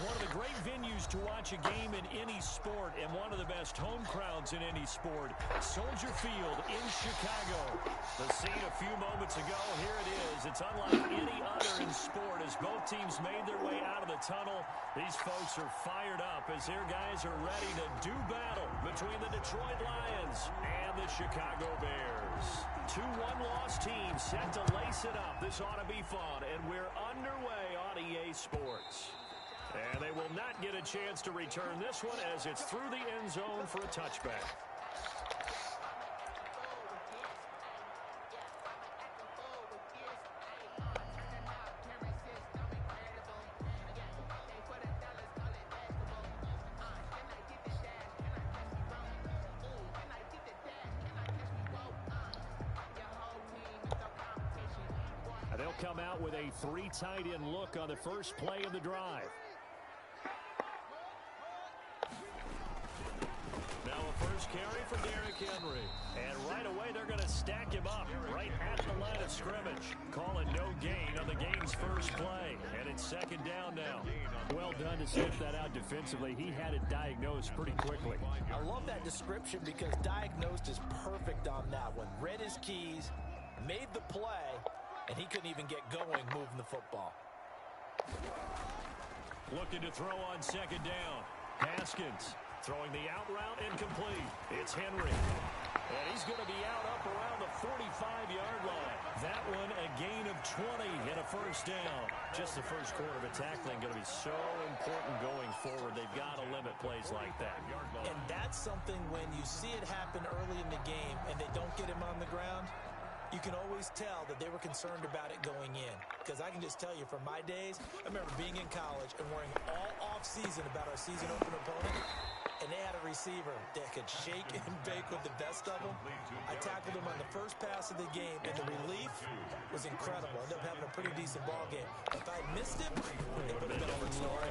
one of the great venues to watch a game in any sport and one of the best home crowds in any sport. Soldier Field in Chicago. The scene a few moments ago, here it is. It's unlike any other in sport as both teams made their way out of the tunnel. These folks are fired up as their guys are ready to do battle between the Detroit Lions and the Chicago Bears. Two one-loss teams set to lace it up. This ought to be fun, and we're underway on EA Sports. And they will not get a chance to return this one as it's through the end zone for a touchback. They'll come out with a three tight end look on the first play of the drive. Now a first carry for Derrick Henry. And right away they're going to stack him up right at the line of scrimmage. Calling no gain on the game's first play. And it's second down now. Well done to sniff that out defensively. He had it diagnosed pretty quickly. I love that description because diagnosed is perfect on that one. Read his keys, made the play, and he couldn't even get going moving the football. Looking to throw on second down. Haskins throwing the out route incomplete. It's Henry. And he's going to be out up around the 45-yard line. That one a gain of 20 and a first down. Just the first quarter of a tackling going to be so important going forward. They've got to limit plays like that. And that's something when you see it happen early in the game and they don't get him on the ground, you can always tell that they were concerned about it going in. Because I can just tell you from my days, I remember being in college and worrying all off-season about our season opener opponent, and they had a receiver that could shake and bake with the best of them. I tackled him on the first pass of the game, and the relief was incredible. Ended up having a pretty decent ball game. If I missed him, it would have been over story.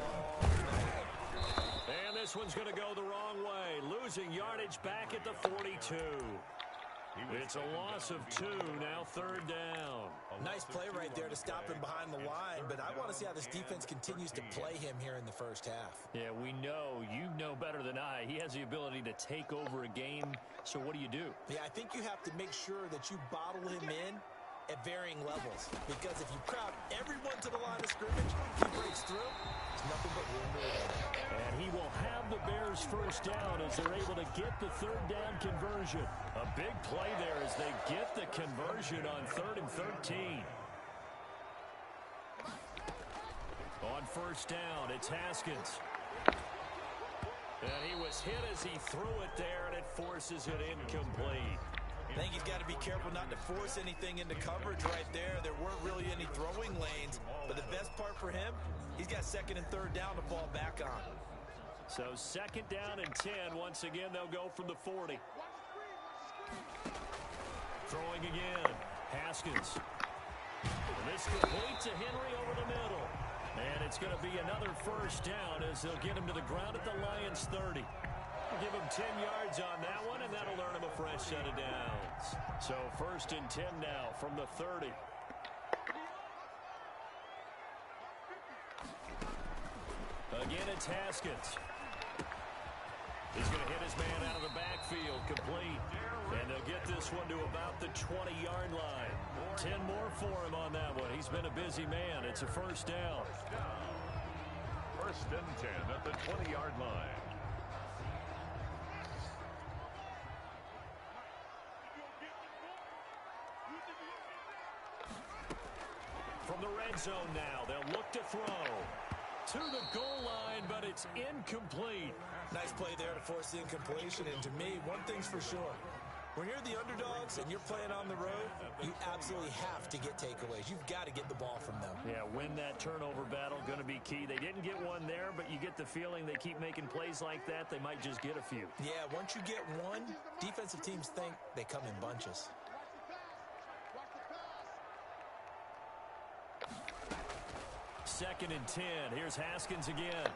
And this one's going to go the wrong way. Losing yardage back at the 42. It's a loss of 2, now third down. Nice play right there to stop him behind the line, but I want to see how this defense continues to play him here in the first half. Yeah, we know. You know better than I. He has the ability to take over a game, so what do? Yeah, I think you have to make sure that you bottle him in at varying levels, because if you crowd everyone to the line of scrimmage, he breaks through, there's nothing but room to run. And he will have the Bears first down as they're able to get the third down conversion. A big play there as they get the conversion on 3rd and 13. On first down, it's Haskins. And he was hit as he threw it there, and it forces it incomplete. I think he's got to be careful not to force anything into coverage right there. There weren't really any throwing lanes, but the best part for him, he's got second and third down to fall back on. So second down and 10. Once again, they'll go from the 40. Throwing again. Haskins. And this complete to Henry over the middle. And it's going to be another first down as they'll get him to the ground at the Lions' 30. Give him 10 yards on that one, and that'll earn him a fresh set of downs. So first and 10 now from the 30. Again, it's Haskins. He's going to hit his man out of the backfield, complete. And they'll get this one to about the 20-yard line. 10 more for him on that one. He's been a busy man. It's a first down. First and 10 at the 20-yard line. From the red zone now, they'll look to throw. To the goal line, but it's incomplete. Nice play there to force the incompletion. And to me, one thing's for sure. When you're the underdogs and you're playing on the road, you absolutely have to get takeaways. You've got to get the ball from them. Yeah, win that turnover battle, going to be key. They didn't get one there, but you get the feeling they keep making plays like that, they might just get a few. Yeah, once you get one, defensive teams think they come in bunches. Second and 10. Here's Haskins again.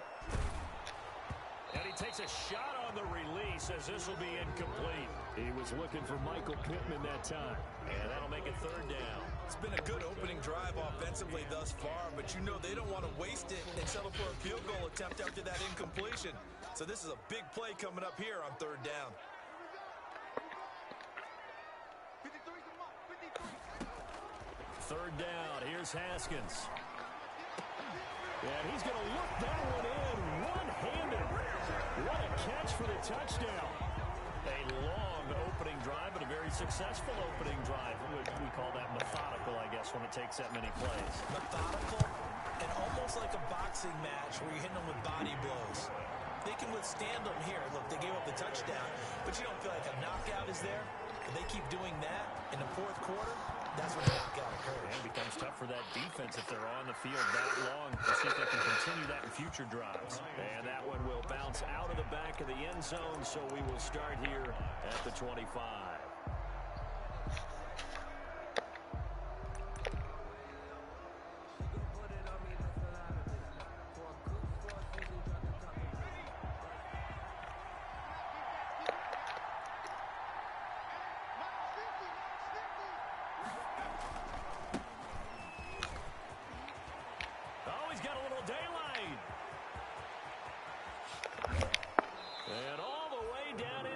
And he takes a shot on the release as this will be incomplete. He was looking for Michael Pittman that time. And that'll make it third down. It's been a good opening drive offensively thus far, but you know they don't want to waste it and settle for a field goal attempt after that incompletion. So this is a big play coming up here on third down. Third down, here's Haskins. And he's going to look that one in one-handed. What a catch for the touchdown. A long opening drive, but a very successful opening drive. We call that methodical, I guess, when it takes that many plays. Methodical and almost like a boxing match where you're hitting them with body blows. They can withstand them here. Look, they gave up the touchdown, but you don't feel like a knockout is there. If they keep doing that in the fourth quarter, that's when the knockout occurs. And it becomes tough for that defense if they're on the field that long. We'll see if they can continue that in future drives. And that one will bounce out of the back of the end zone, so we will start here at the 25.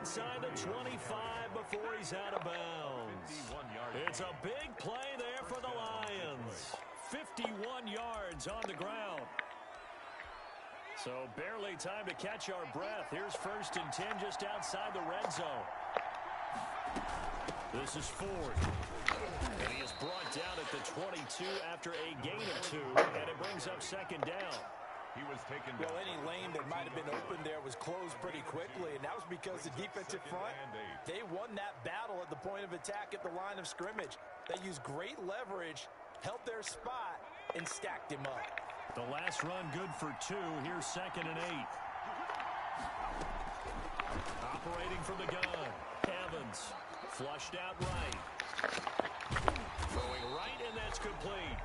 Inside the 25 before he's out of bounds. It's a big play there for the Lions. 51 yards on the ground. So barely time to catch our breath. Here's 1st and 10 just outside the red zone. This is Ford. And he is brought down at the 22 after a gain of 2. And it brings up 2nd down. He was taken down. Well, any lane that might have been open there was closed pretty quickly, and that was because the defensive front, they won that battle at the point of attack at the line of scrimmage. They used great leverage, held their spot, and stacked him up. The last run good for 2. Here's 2nd and 8. Operating from the gun. Evans flushed out right. Going right, and that's complete.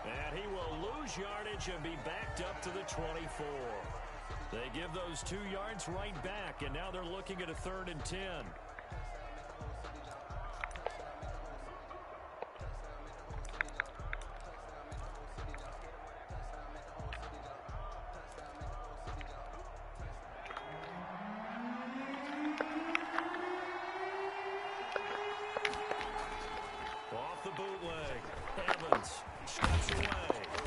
And he will lose yardage and be backed up to the 24. They give those 2 yards right back, and now they're looking at a 3rd and 10. Off the bootleg. Evans steps away.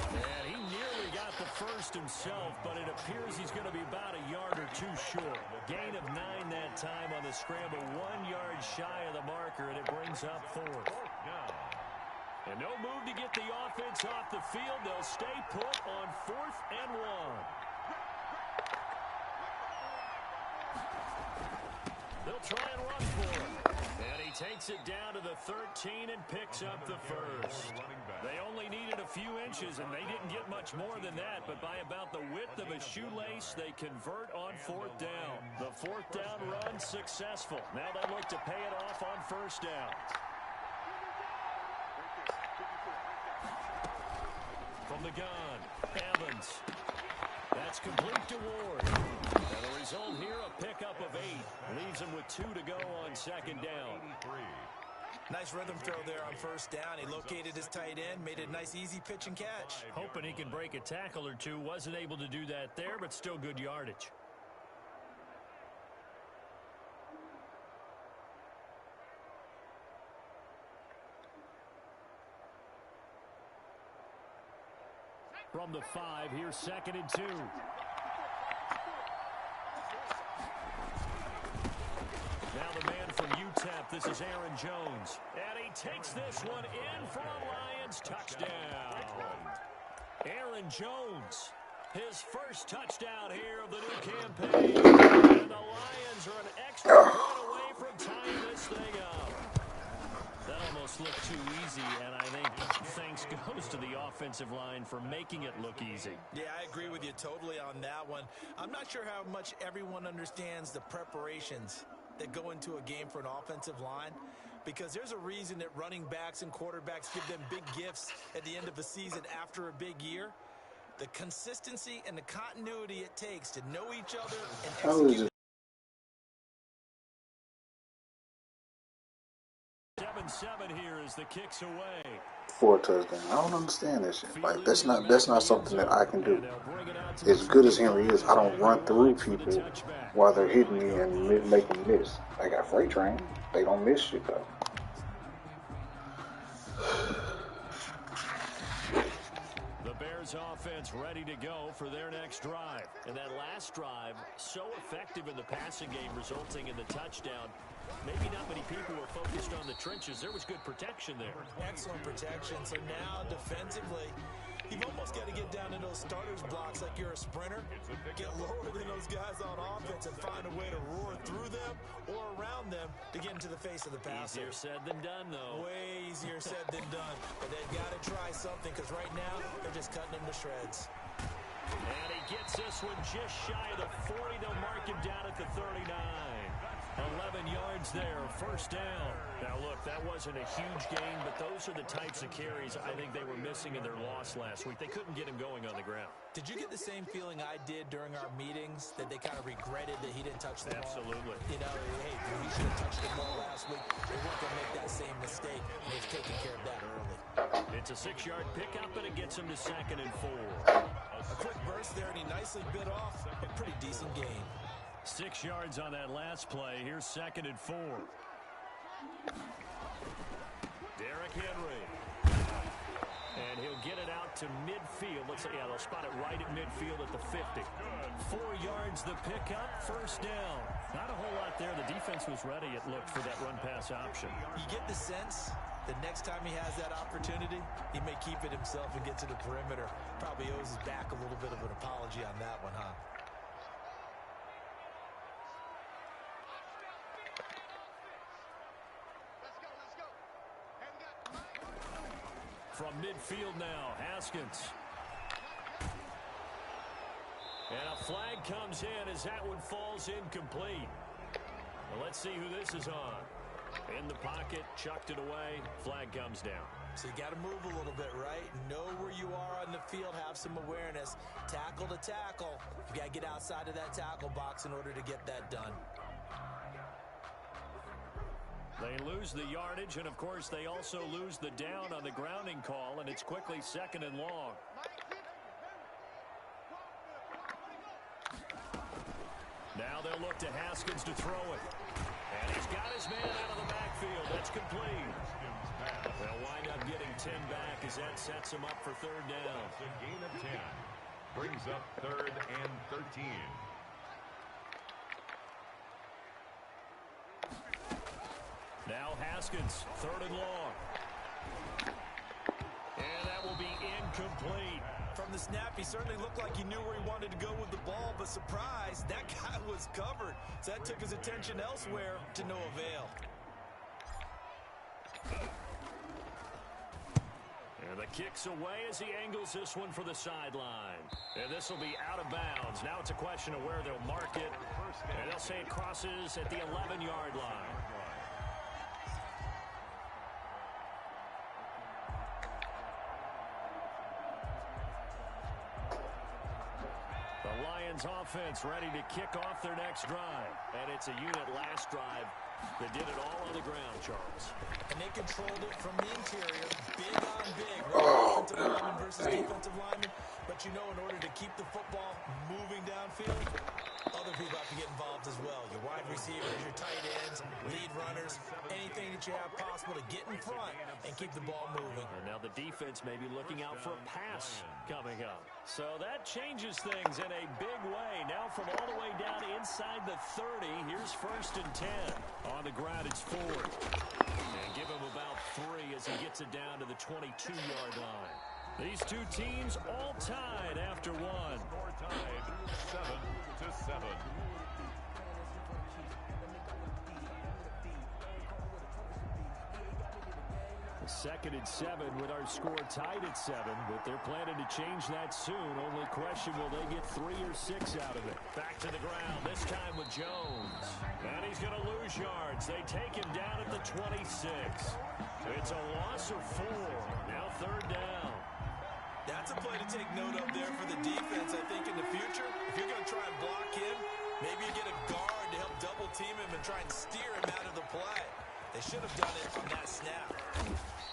And he nearly got the first himself, but it appears he's going to be about a yard or 2 short. Gain of 9 that time on the scramble. 1 yard shy of the marker, and it brings up 4th. And no move to get the offense off the field. They'll stay put on 4th and 1. They'll try and run for it. And he takes it down to the 13 and picks up the first. They only needed a few inches, and they didn't get much more than that, but by about the width of a shoelace, they convert on 4th down. The 4th down run successful. Now they look to pay it off on 1st down. From the gun, Evans. That's complete to Ward. And the result here, a pickup of 8. Leaves him with 2 to go on 2nd down. Nice rhythm throw there on 1st down. He located his tight end, made a nice easy pitch and catch. Hoping he can break a tackle or 2. Wasn't able to do that there, but still good yardage. From the 5, here's 2nd and 2. Now the man from UTEP, this is Aaron Jones. And he takes this one in for a Lions touchdown. Aaron Jones, his first touchdown here of the new campaign. And the Lions are an extra point away from tying this thing up. That almost looked too easy, and I think thanks goes to the offensive line for making it look easy. Yeah, I agree with you totally on that one. I'm not sure how much everyone understands the preparations that go into a game for an offensive line, because there's a reason that running backs and quarterbacks give them big gifts at the end of the season after a big year. The consistency and the continuity it takes to know each other and How is execute. it? 7-7 here as the kicks away. 4 touchdowns. I don't understand that shit. Like that's not something that I can do. As good as Henry is, I don't run through people while they're hitting me and make them miss. I got freight train. They don't miss shit though. The Bears offense ready to go for their next drive. And that last drive, so effective in the passing game, resulting in the touchdown. Maybe not many people were focused on the trenches. There was good protection there. Excellent protection. So now, defensively, you've almost got to get down to those starters blocks like you're a sprinter. Get lower than those guys on offense and find a way to roar through them or around them to get into the face of the passer. Easier said than done, though. Way easier said than done. But they've got to try something because right now, they're just cutting them to shreds. And he gets this one just shy of the 40. They'll mark him down at the 39. 11 yards there, first down. Now, look, that wasn't a huge gain, but those are the types of carries I think they were missing in their loss last week. They couldn't get him going on the ground. Did you get the same feeling I did during our meetings, that they kind of regretted that he didn't touch the ball? Absolutely. You know, hey, he should have touched the ball last week. They weren't going to make that same mistake, and they've taken care of that early. It's a 6-yard pickup, and it gets him to 2nd and 4. A quick burst there, and he nicely bit off a pretty decent gain. 6 yards on that last play. Here's 2nd and 4. Derrick Henry. And he'll get it out to midfield. Let's say, yeah, they'll spot it right at midfield at the 50. 4 yards the pickup, first down. Not a whole lot there. The defense was ready, it looked, for that run-pass option. You get the sense that next time he has that opportunity, he may keep it himself and get to the perimeter. Probably owes his back a little bit of an apology on that one, huh? From midfield now, Haskins. And a flag comes in as that one falls incomplete. Well, let's see who this is on. In the pocket, chucked it away, flag comes down. So you got to move a little bit, right? Know where you are on the field, have some awareness. Tackle to tackle. You got to get outside of that tackle box in order to get that done. They lose the yardage, and, of course, they also lose the down on the grounding call, and it's quickly 2nd and long. Now they'll look to Haskins to throw it. And he's got his man out of the backfield. That's complete. They'll wind up getting 10 back as that sets him up for 3rd down. A gain of 10. Brings up 3rd and 13. Now Haskins, 3rd and long. And that will be incomplete. From the snap, he certainly looked like he knew where he wanted to go with the ball, but surprise, that guy was covered. So that took his attention elsewhere to no avail. And the kick's away as he angles this one for the sideline. And this will be out of bounds. Now it's a question of where they'll mark it. And they'll say it crosses at the 11-yard line. The Lions offense ready to kick off their next drive. And it's a unit last drive that did it all on the ground, Charles. And they controlled it from the interior, big on big, right? Offensive lineman versus defensive lineman. But you know, in order to keep the football moving downfield, other people have to get involved as well. Your wide receivers, your tight ends, lead runners, anything that you have possible to get in front and keep the ball moving. And now the defense may be looking out for a pass coming up. So that changes things in a big way. Now from all the way down inside the 30, here's 1st and 10. On the ground, it's Ford. And give him about 3 as he gets it down to the 22-yard line. These two teams all tied after one. Score tied 7-7. 2nd and 7 with our score tied at 7, but they're planning to change that soon. Only question, will they get 3 or 6 out of it? Back to the ground, this time with Jones. And he's going to lose yards. They take him down at the 26. It's a loss of 4. Now 3rd down. That That's a play to take note of there for the defense, I think, in the future. If you're going to try and block him, maybe you get a guard to help double-team him and try and steer him out of the play. They should have done it on that snap.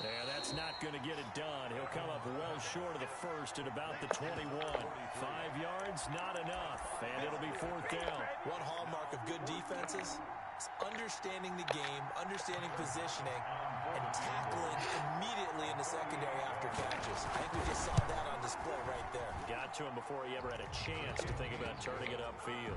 Yeah, that's not going to get it done. He'll come up well short of the first at about the 21. 5 yards, not enough, and it'll be 4th down. One hallmark of good defenses is understanding the game, understanding positioning, and tackling immediately in the secondary after catches. I think we just saw that on display right there. Got to him before he ever had a chance to think about turning it upfield.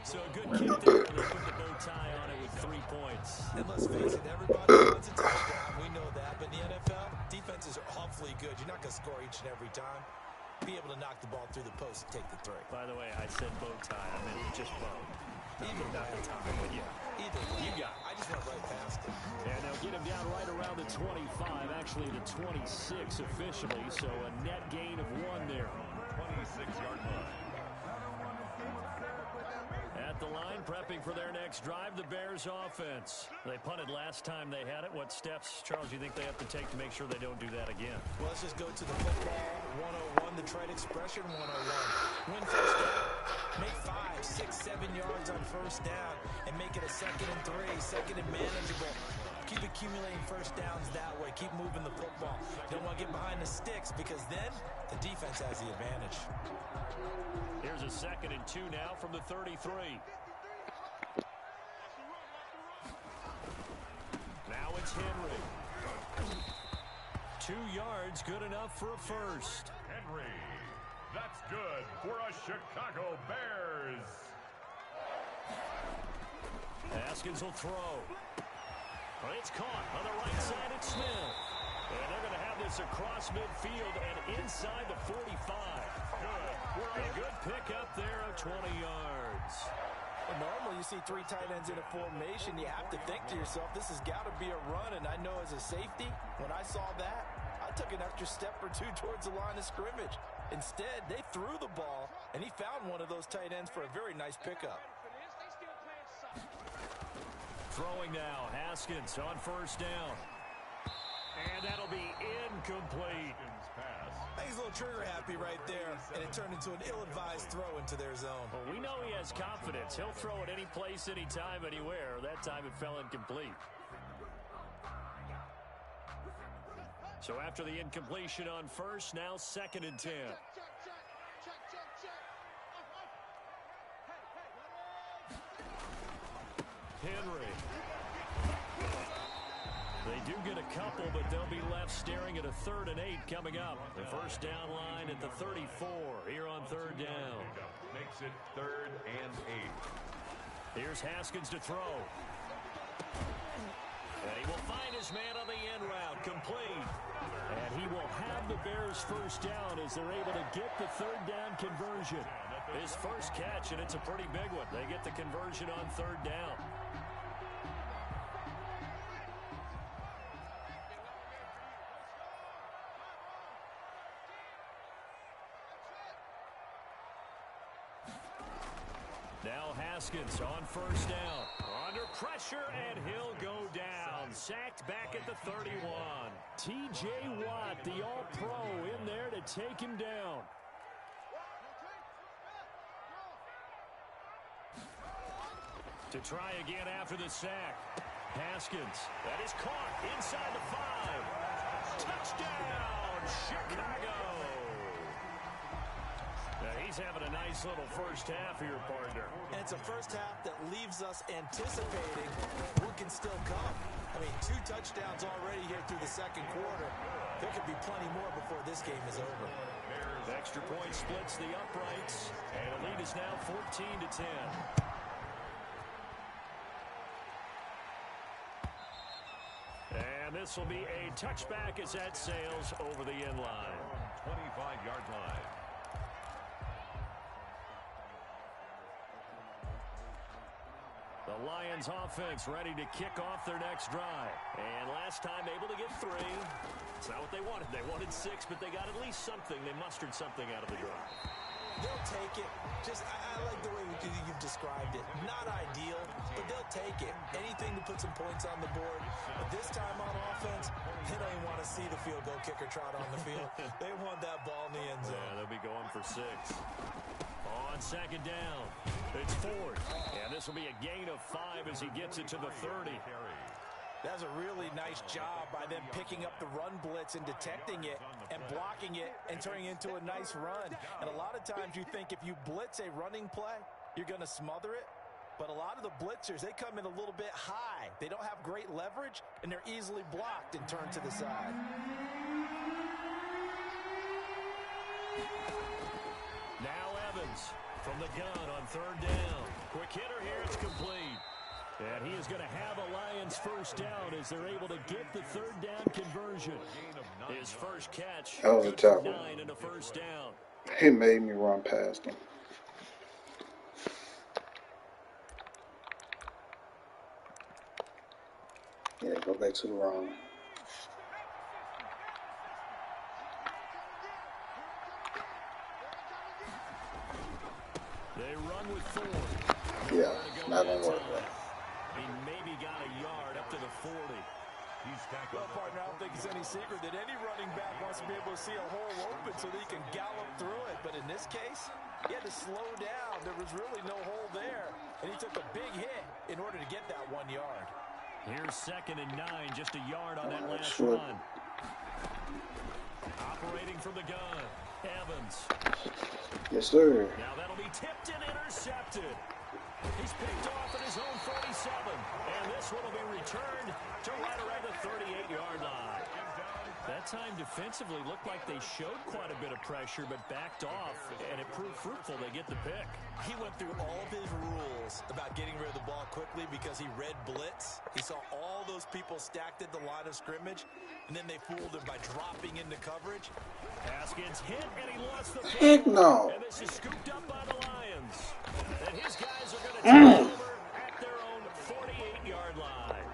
So a good kick there. They put the bow tie on it with 3 points. And let's face it, everybody wants a touchdown. We know that. But in the NFL, defenses are awfully good. You're not going to score each and every time. Be able to knock the ball through the post and take the 3. By the way, I said bow tie. I meant just bow. Either Not the tie, but yeah. Either way. You got it. I just went right past it. And they'll get him down right around the 25, actually the 26 officially. So a net gain of 1 there. 26-yard line. At the line, prepping for their next drive, the Bears offense. They punted last time they had it. What steps, Charles, you think they have to take to make sure they don't do that again? Well, let's just go to the football 101, the trade expression 101. Win first down, make 5, 6, 7 yards on first down, and make it a 2nd and 3, 2nd and manageable. Keep accumulating first downs that way. Keep moving the football. Don't want to get behind the sticks because then the defense has the advantage. Here's a 2nd and 2 now from the 33. Now it's Henry. 2 yards, good enough for a first. Henry. That's good for a Chicago Bears. Haskins will throw. Well, it's caught on the right side at Smith. And they're going to have this across midfield and inside the 45. Good. A good pickup there of 20 yards. Well, normally you see 3 tight ends in a formation. You have to think to yourself, this has got to be a run. And I know as a safety, when I saw that, I took an extra step or 2 towards the line of scrimmage. Instead, they threw the ball, and he found one of those tight ends for a very nice pickup. Throwing now, Haskins on first down. And that'll be incomplete. I think he's a little trigger happy right there, and it turned into an ill-advised throw into their zone. Well, we know he has confidence. He'll throw it any place, anytime, anywhere. That time it fell incomplete. So after the incompletion on first, now 2nd and 10. Henry. They do get a couple, but they'll be left staring at a 3rd and 8 coming up. The first down line at the 34 here on 3rd down. Makes it 3rd and 8. Here's Haskins to throw. And he will find his man on the end route, complete. And he will have the Bears first down as they're able to get the 3rd down conversion. His first catch, and it's a pretty big one. They get the conversion on 3rd down. Now Haskins on first down. Under pressure, and he'll go down. Sacked back at the 31. T.J. Watt, the All-Pro, in there to take him down. To try again after the sack. Haskins, that is caught inside the 5. Touchdown, Chicago. Now he's having a nice little first half here, partner. And it's a first half that leaves us anticipating what can still come. I mean, 2 touchdowns already here through the 2nd quarter. There could be plenty more before this game is over. Extra point splits the uprights, and the lead is now 14-10. And this will be a touchback as that sails over the end line. 25-yard line. The Lions offense ready to kick off their next drive. And last time able to get 3. It's not what they wanted. They wanted 6, but they got at least something. They mustered something out of the drive. They'll take it. I like the way you've described it. Not ideal, but they'll take it. Anything to put some points on the board. But this time on offense, they don't even want to see the field goal kicker trot on the field. They want that ball in the end zone. Yeah, they'll be going for 6. On second down, it's Ford. And this will be a gain of 5 as he gets it to the 30. That's a really nice job by them picking up the run blitz and detecting it and blocking it and turning it into a nice run. And a lot of times you think if you blitz a running play, you're going to smother it. But a lot of the blitzers, they come in a little bit high. They don't have great leverage, and they're easily blocked and turned to the side. Now Evans from the gun on third down. Quick hitter here, it's complete. And he is going to have a Lions first down as they're able to get the third down conversion. His first catch, that was a tackle. 9 and a first down. He made me run past him. Yeah, go back to the run. They run with Ford. Yeah, not gonna work. He maybe got a yard up to the 40. Well, partner, I don't think it's any secret that any running back wants to be able to see a hole open so that he can gallop through it. But in this case, he had to slow down. There was really no hole there, and he took a big hit in order to get that 1 yard. Here's 2nd and 9, just a yard on that last run. Operating from the gun, Evans. Yes, sir. Now that'll be tipped and intercepted. He's picked off at his own 47, and this one will be returned to right around the 38-yard line. That time defensively looked like they showed quite a bit of pressure, but backed off, and it proved fruitful. They get the pick. He went through all of his rules about getting rid of the ball quickly because he read blitz. He saw all those people stacked at the line of scrimmage, and then they fooled him by dropping into coverage. Haskins hit, and he lost the Heck no. And this is scooped up by the Lions. And his guys are going to take over at their own 48-yard line.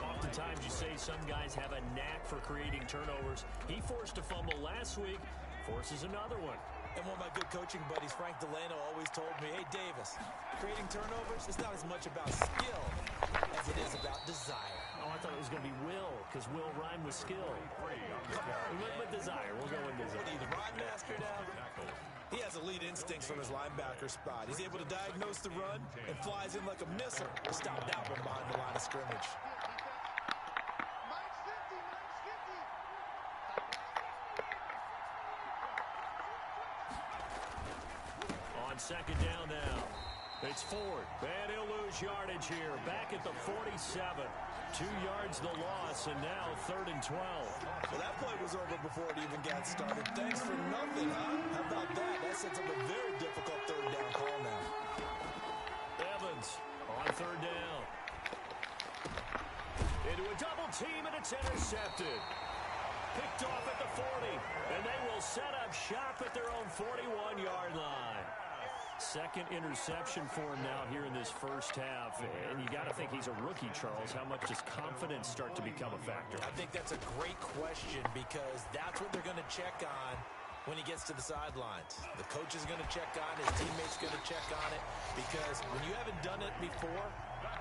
Oftentimes you say some guys have a knack for creating turnovers. He forced a fumble last week, forces another one. And one of my good coaching buddies, Frank Delano, always told me, hey, Davis, creating turnovers is not as much about skill as it is about desire. Oh, I thought it was going to be will, because will rhyme with skill. We went with desire. We'll go with desire. What are you, the rhyme master now? He has elite instincts from his linebacker spot. He's able to diagnose the run and flies in like a missile to stop that one behind the line of scrimmage. On second down now, it's Ford, and he'll lose yardage here. Back at the 47, 2 yards the loss, and now 3rd and 12. Well, that play was over before it even got started. Thanks for nothing, huh? How about that? That sets up a very difficult 3rd down call now. Evans on 3rd down. Into a double team, and it's intercepted. Picked off at the 40, and they will set up shop at their own 41-yard line. 2nd interception for him now here in this first half. And you got to think he's a rookie, Charles. How much does confidence start to become a factor? I think that's a great question because that's what they're going to check on when he gets to the sidelines. The coach is going to check on it. His teammates going to check on it because when you haven't done it before,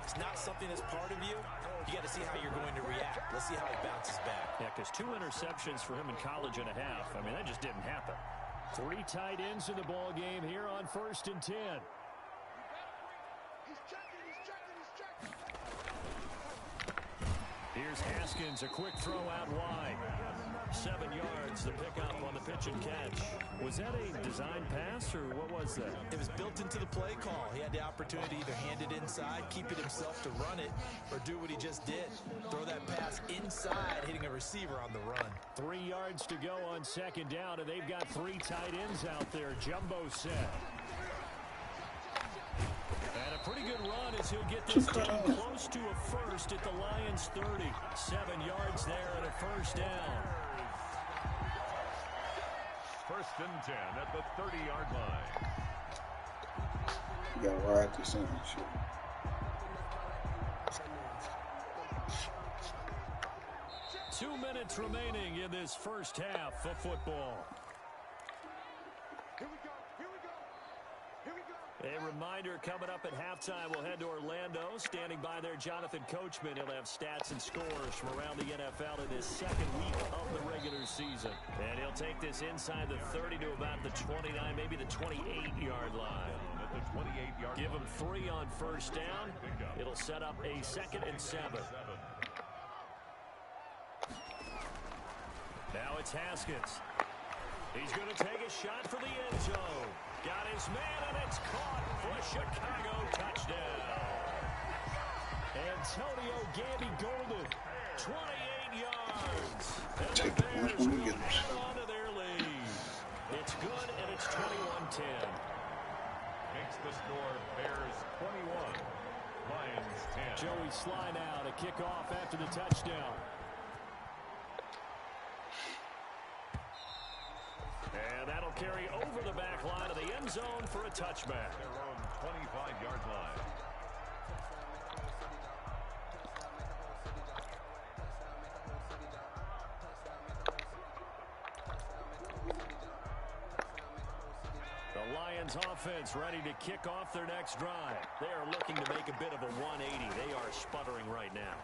it's not something that's part of you. You got to see how you're going to react. Let's see how he bounces back. Yeah, because 2 interceptions for him in college and a half. I mean, that just didn't happen. 3 tight ends in the ball game here on 1st and 10. Here's Haskins, a quick throw out wide. 7 yards, the pickup on the pitch and catch. Was that a design pass, or what was that? It was built into the play call. He had the opportunity to either hand it inside, keep it himself to run it, or do what he just did. Throw that pass inside, hitting a receiver on the run. 3 yards to go on second down, and they've got 3 tight ends out there. Jumbo set. And a pretty good run as he'll get this team close to a first at the Lions 30. 7 yards there and a first down. 1st and 10 at the 30-yard line. You gotta ride this in. Shit. Two minutes remaining in this first half of football. Here we go. A reminder, coming up at halftime, we'll head to Orlando. Standing by there, Jonathan Coachman. He'll have stats and scores from around the NFL in his second week of the regular season. And he'll take this inside the 30 to about the 29, maybe the 28-yard line. Give him 3 on first down. It'll set up a 2nd and 7. Now it's Haskins. He's going to take a shot for the end zone. Got his man, and it's caught for a Chicago touchdown. Antonio Gabby Golden, 28 yards. And the Bears will hang on to their lead. It's good, and it's 21-10. Makes the score Bears 21, Lions 10. Joey Sly now to kick off after the touchdown. And that'll carry over the back line of the end zone for a touchback. Their own 25-yard line. The Lions offense ready to kick off their next drive. They are looking to make a bit of a 180. They are sputtering right now.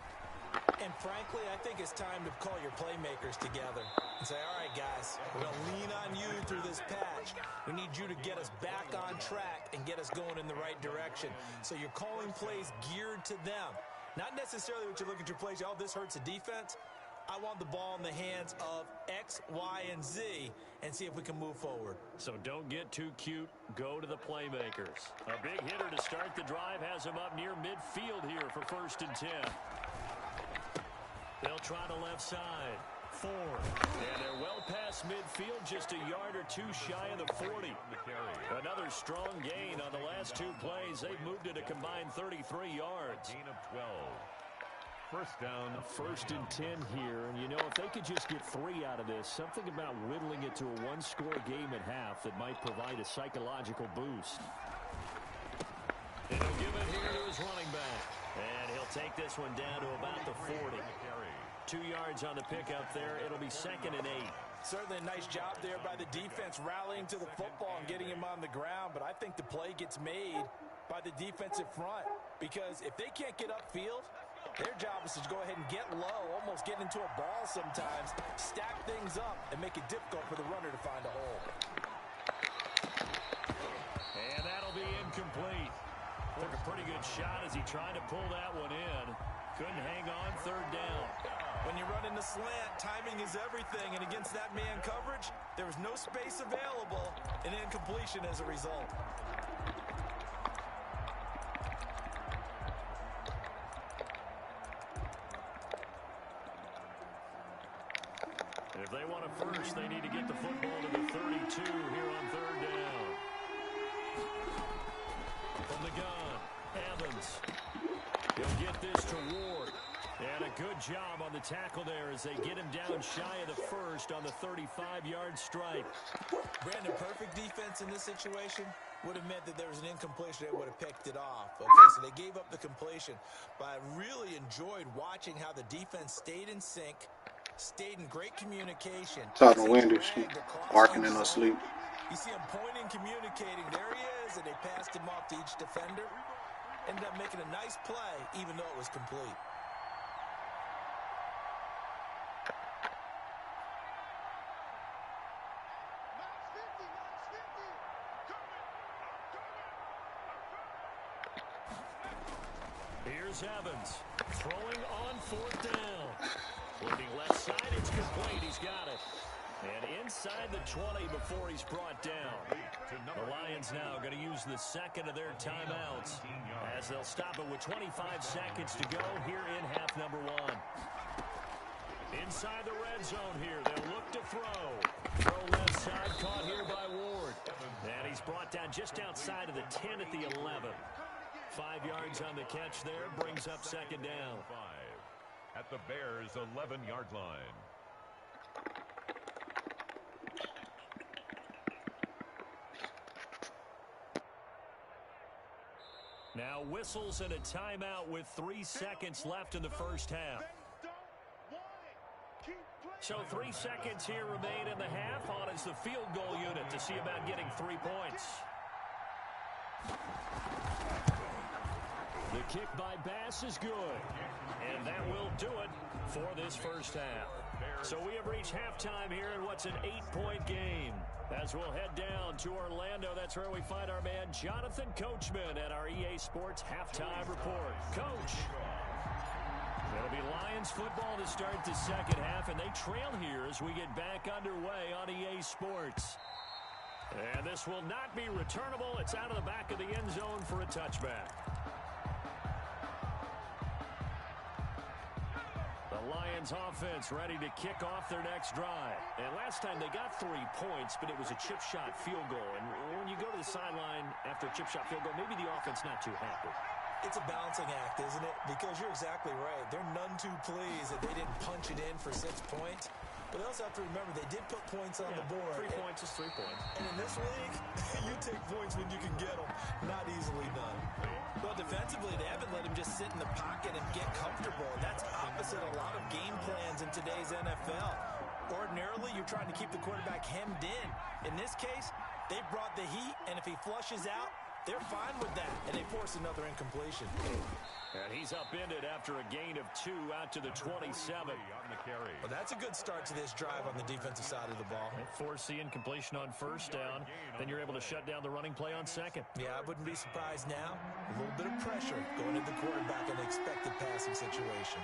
And frankly, I think it's time to call your playmakers together and say, all right, guys, we're going to lean on you through this patch. We need you to get us back on track and get us going in the right direction. So you're calling plays geared to them. Not necessarily what you're looking to plays. Oh, this hurts the defense. I want the ball in the hands of X, Y, and Z and see if we can move forward. So don't get too cute. Go to the playmakers. A big hitter to start the drive has him up near midfield here for 1st and 10. They'll try the left side. 4. And they're well past midfield, just a yard or 2 shy of the 40. Another strong gain on the last 2 plays. They've moved it a combined 33 yards. Gain of 12. First down. 1st and 10 here. And, you know, if they could just get 3 out of this, something about whittling it to a 1-score game at half that might provide a psychological boost. And he'll give it here to his running back. And he'll take this one down to about the 40. 2 yards on the pickup there. It'll be 2nd and 8. Certainly a nice job there by the defense rallying to the football and getting him on the ground. But I think the play gets made by the defensive front. Because if they can't get upfield, their job is to go ahead and get low, almost get into a ball sometimes, stack things up, and make it difficult for the runner to find a hole. And that'll be incomplete. Took a pretty good shot as he tried to pull that one in. Couldn't hang on 3rd down. When you're running the slant, timing is everything, and against that man coverage, there was no space available, and incompletion as a result. If they want a first, they need to get the football to the 32 here on 3rd down. From the gun, Evans. He'll get this to Ward. And a good job on the tackle there as they get him down shy of the 1st on the 35-yard stripe. Brandon, perfect defense in this situation would have meant that there was an incompletion. They would have picked it off. Okay, so they gave up the completion. But I really enjoyed watching how the defense stayed in sync, stayed in great communication. Talking windy, she barking in her sleep. You see him pointing, communicating. There he is, and they passed him off to each defender. Ended up making a nice play, even though it was complete. Here's Evans throwing on 4th down. Looking left side, it's complete. He's got it. And inside the 20 before he's brought down. The Lions now going to use the 2nd of their timeouts as they'll stop it with 25 seconds to go here in half number 1. Inside the red zone here, they'll look to throw. Throw left side, caught here by Ward. And he's brought down just outside of the 10 at the 11. 5 yards on the catch there, brings up 2nd down. 5 at the Bears' 11-yard line. Now whistles and a timeout with 3 seconds left in the first half. So 3 seconds here remain in the half. On is the field goal unit to see about getting 3 points. The kick by Bass is good. And that will do it for this first half. So we have reached halftime here in what's an 8-point game. As we'll head down to Orlando, that's where we find our man Jonathan Coachman at our EA Sports Halftime Report. Coach. It'll be Lions football to start the second half, and they trail here as we get back underway on EA Sports. And this will not be returnable. It's out of the back of the end zone for a touchback. The Lions offense ready to kick off their next drive. And last time they got 3 points, but it was a chip shot field goal. And when you go to the sideline after a chip shot field goal, maybe the offense not too happy. It's a balancing act, isn't it? Because you're exactly right. They're none too pleased that they didn't punch it in for 6 points. But they also have to remember they did put points on the board. 3 points is 3 points. And in this league, you take points when you can get them. Not easily done. Well, defensively, they haven't let him just sit in the pocket and get comfortable. That's opposite a lot of game plans in today's NFL. Ordinarily, you're trying to keep the quarterback hemmed in. In this case, they brought the heat, and if he flushes out, they're fine with that, and they force another incompletion. And he's upended after a gain of 2 out to the 27. Well, that's a good start to this drive on the defensive side of the ball. And force the incompletion on first down. Then you're able to shut down the running play on second. Yeah, I wouldn't be surprised now. A little bit of pressure going into the quarterback in an expected passing situation.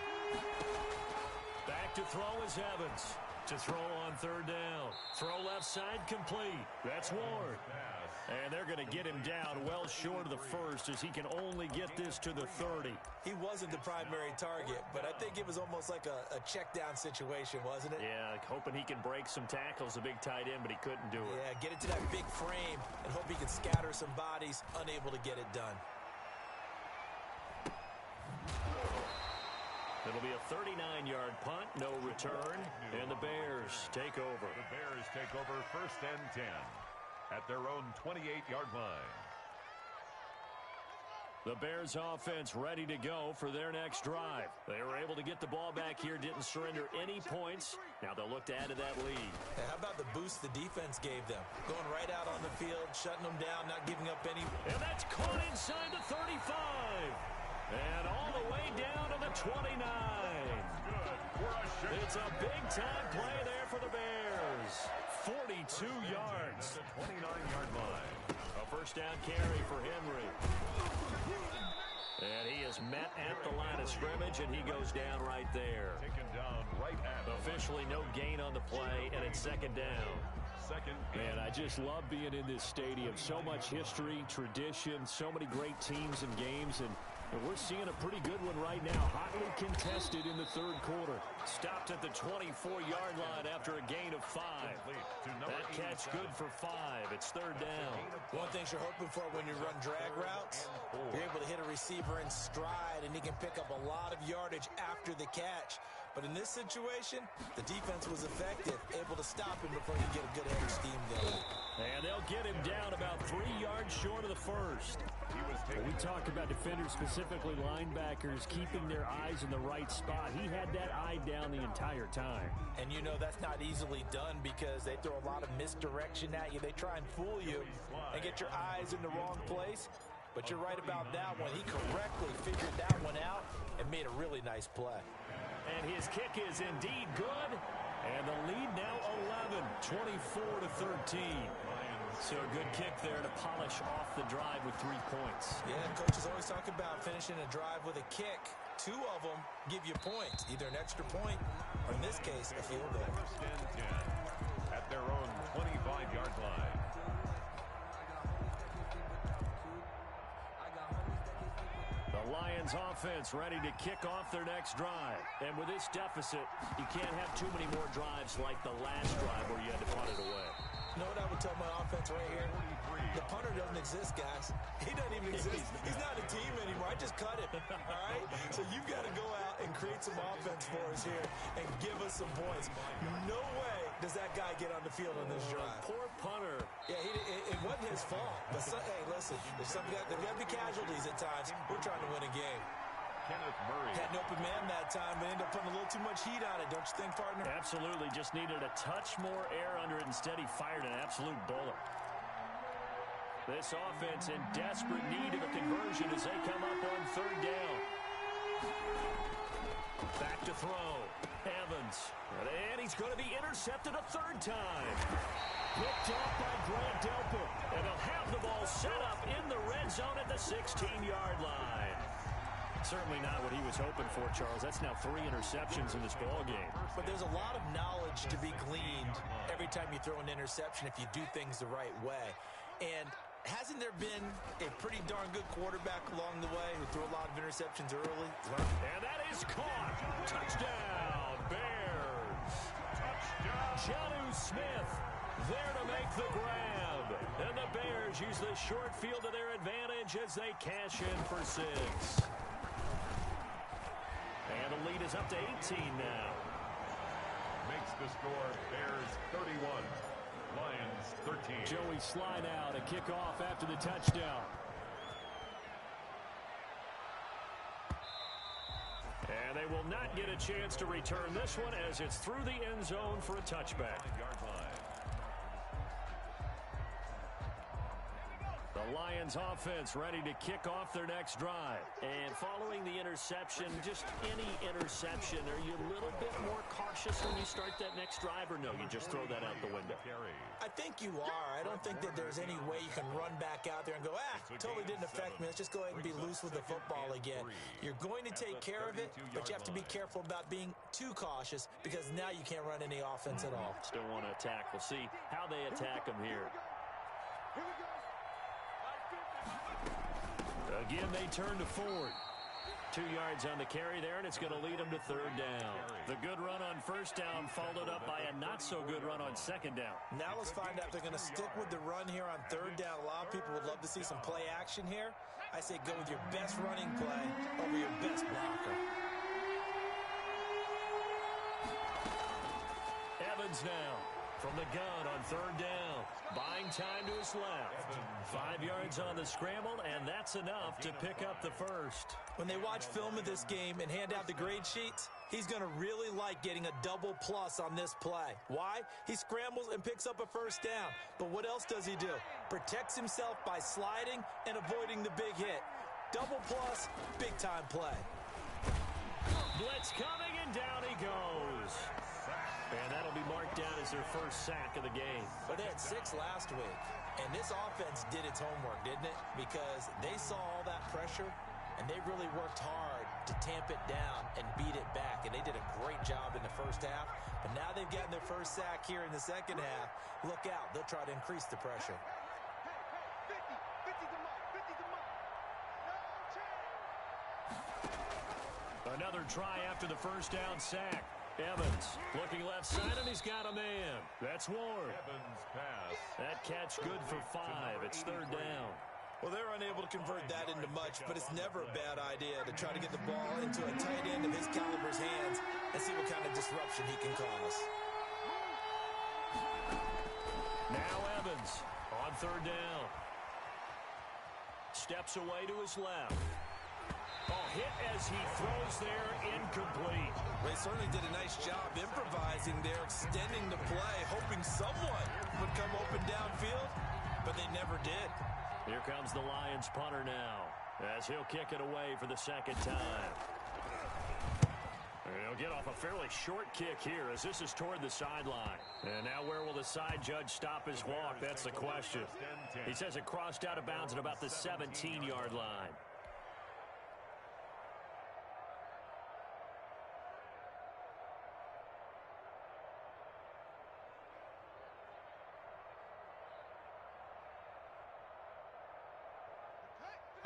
Back to throw is Evans. To throw on third down. Throw left side complete. That's Ward. And they're going to get him down well short of the first as he can only get this to the 30. He wasn't the primary target, but I think it was almost like a check down situation, wasn't it? Yeah, like hoping he can break some tackles, a big tight end, but he couldn't do it. Yeah, get it to that big frame and hope he can scatter some bodies, unable to get it done. It'll be a 39-yard punt, no return, and the Bears take over. The Bears take over first and 10 at their own 28-yard line. The Bears offense ready to go for their next drive. They were able to get the ball back here, didn't surrender any points. Now they'll look to add to that lead. Hey, how about the boost the defense gave them? Going right out on the field, shutting them down, not giving up any. And that's caught inside the 35. And all the way down to the 29. It's a big-time play there for the Bears. 42 yards. The 29-yard line. A first down carry for Henry. And he is met at the line of scrimmage, and he goes down right there. Taken down right at Officially no gain on the play, and it's second down. Man, I just love being in this stadium. So much history, tradition, so many great teams and games, and we're seeing a pretty good one right now. Hotly contested in the third quarter. Stopped at the 24-yard line after a gain of 5. That catch good for 5. It's third down. One thing you're hoping for when you run drag routes, you're able to hit a receiver in stride, and he can pick up a lot of yardage after the catch. But in this situation, the defense was effective, able to stop him before he could get a good head of steam going. And they'll get him down about 3 yards short of the first. We talk about defenders, specifically linebackers, keeping their eyes in the right spot. He had that eye down the entire time. And you know that's not easily done because they throw a lot of misdirection at you. They try and fool you and get your eyes in the wrong place. But you're right about that one. He correctly figured that one out and made a really nice play. And his kick is indeed good. And the lead now 11, 24-13. So a good kick there to polish off the drive with 3 points. Yeah, coaches always talk about finishing a drive with a kick. 2 of them give you points, either an extra point or, in this case, a field goal. First and 10 at their own 25-yard line. The Lions offense ready to kick off their next drive. And with this deficit, you can't have too many more drives like the last drive where you had to punt it away. You know what I would tell my offense right here? The punter doesn't exist, guys. He doesn't even exist. He's not a team anymore. I just cut him, all right? So you've got to go out and create some offense for us here and give us some points. No way does that guy get on the field on this drive. Poor punter. Yeah, it wasn't his fault. But, hey, listen, there's got to be casualties at times. We're trying to win a game. Kenneth Murray. Had an open man that time, but ended up putting a little too much heat on it, don't you think, partner? Absolutely. Just needed a touch more air under it. Instead, he fired an absolute bullet. This offense in desperate need of a conversion as they come up on third down. Back to throw. Evans. And he's going to be intercepted a third time. Picked up by Grant Delpit. And they'll have the ball set up in the red zone at the 16-yard line. Certainly not what he was hoping for, Charles. That's now 3 interceptions in this ball game. But there's a lot of knowledge to be gleaned every time you throw an interception if you do things the right way. And hasn't there been a pretty darn good quarterback along the way who threw a lot of interceptions early? And that is caught. Touchdown, Bears. Touchdown. Jonnu Smith there to make the grab. And the Bears use the short field to their advantage as they cash in for 6. And the lead is up to 18 now. Makes the score Bears 31. Lions 13. Joey slide out, a kickoff after the touchdown. And they will not get a chance to return this one as it's through the end zone for a touchback. The Lions offense ready to kick off their next drive. And following the interception, just any interception, are you a little bit more cautious when you start that next drive, or no, you just throw that out the window? I think you are. I don't think that there's any way you can run back out there and go, totally didn't affect me. Let's just go ahead and be loose with the football again. You're going to take care of it, but you have to be careful about being too cautious because now you can't run any offense at all. Still want to attack. We'll see how they attack them here. Again, they turn to Ford. 2 yards on the carry there, and it's going to lead them to third down. The good run on first down followed up by a not-so-good run on second down. Now let's find out if they're going to stick with the run here on third down. A lot of people would love to see some play action here. I say go with your best running play over your best blocker. Evans now from the gun on third down. Buying time to his left. 5 yards on the scramble, and that's enough to pick up the first. When they watch film of this game and hand out the grade sheets, he's going to really like getting a double plus on this play. Why? He scrambles and picks up a first down. But what else does he do? Protects himself by sliding and avoiding the big hit. Double plus, big time play. Blitz coming, and down he goes. And that'll be marked down as their first sack of the game. But they had 6 last week. And this offense did its homework, didn't it? Because they saw all that pressure, and they really worked hard to tamp it down and beat it back. And they did a great job in the first half. But now they've gotten their first sack here in the second half. Look out. They'll try to increase the pressure. Another try after the first down sack. Evans looking left side, and he's got a man. That's Ward. Evans pass. That catch good for 5. It's third down. Well, they're unable to convert that into much, but it's never a bad idea to try to get the ball into a tight end of his caliber's hands and see what kind of disruption he can cause. Now Evans on third down. Steps away to his left. Hit as he throws there, incomplete. They certainly did a nice job improvising there, extending the play, hoping someone would come open downfield, but they never did. Here comes the Lions punter now, as he'll kick it away for the second time. He'll get off a fairly short kick here as this is toward the sideline. And now where will the side judge stop his walk? That's the question. He says it crossed out of bounds at about the 17-yard line.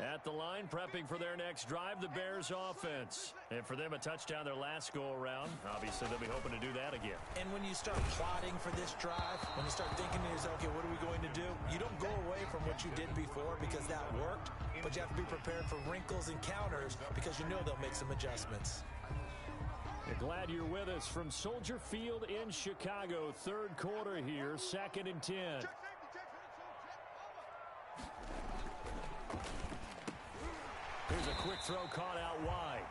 At the line, prepping for their next drive, the Bears offense. And for them, a touchdown their last go-around. Obviously, they'll be hoping to do that again. And when you start plotting for this drive, when you start thinking to yourself, okay, what are we going to do? You don't go away from what you did before because that worked, but you have to be prepared for wrinkles and counters because you know they'll make some adjustments. Glad you're with us from Soldier Field in Chicago. Third quarter here, 2nd and 10. Here's a quick throw caught out wide.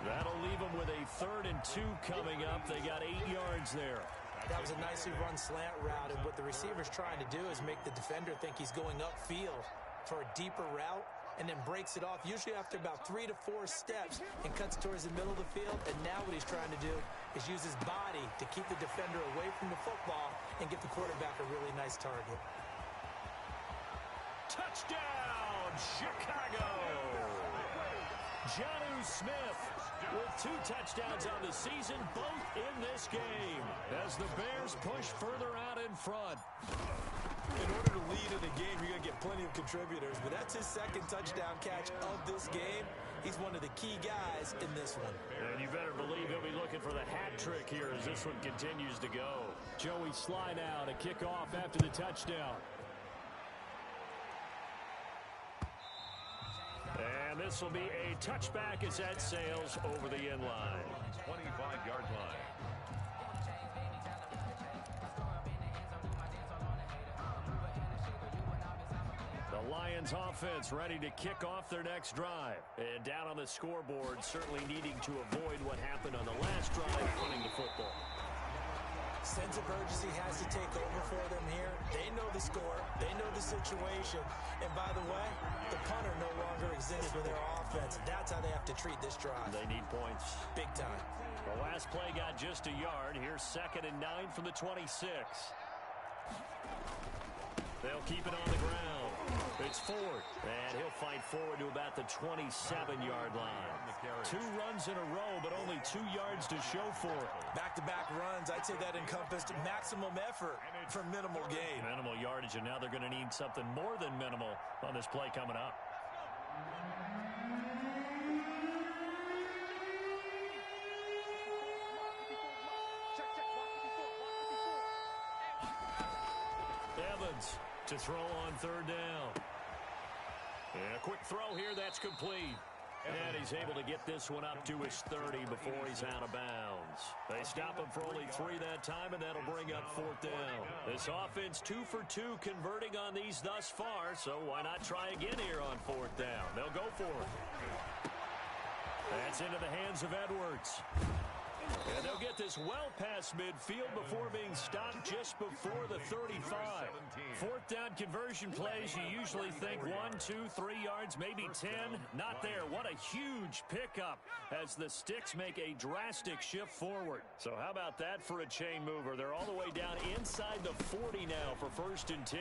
That'll leave them with a 3rd and 2 coming up. They got 8 yards there. That was a nicely run slant route, and what the receiver's trying to do is make the defender think he's going upfield for a deeper route, and then breaks it off, usually after about 3 to 4 steps, and cuts towards the middle of the field. And now what he's trying to do is use his body to keep the defender away from the football and give the quarterback a really nice target. Touchdown, Chicago! Jonnu Smith with 2 touchdowns on the season, both in this game, as the Bears push further out in front. In order to lead in a game, you're going to get plenty of contributors, but that's his second touchdown catch of this game. He's one of the key guys in this one. And you better believe he'll be looking for the hat trick here as this one continues to go. Joey slide out, a kickoff after the touchdown. And this will be a touchback as that sails over the end line. 25-yard line. The Lions offense ready to kick off their next drive. And down on the scoreboard, certainly needing to avoid what happened on the last drive, punting the football. Sense of urgency has to take over for them here. They know the score. They know the situation. And by the way, the punter no longer exists for their offense. That's how they have to treat this drive. They need points. Big time. The last play got just a yard. Here's 2nd and 9 from the 26. They'll keep it on the ground. It's Ford, and he'll fight forward to about the 27-yard line. 2 runs in a row, but only 2 yards to show for it. Back-to-back runs, I'd say that encompassed maximum effort for minimal gain. Minimal yardage, and now they're going to need something more than minimal on this play coming up. Evans to throw on 3rd down. And a quick throw here, that's complete. And he's able to get this one up to his 30 before he's out of bounds. They stop him for only 3 that time, and that'll bring up 4th down. This offense 2 for 2 converting on these thus far, so why not try again here on 4th down? They'll go for it. That's into the hands of Edwards. And they'll get this well past midfield before being stopped just before the 35. 4th down conversion plays, you usually think 1, 2, 3 yards, maybe 10. Not there. What a huge pickup as the Sticks make a drastic shift forward. So how about that for a chain mover? They're all the way down inside the 40 now for 1st and 10.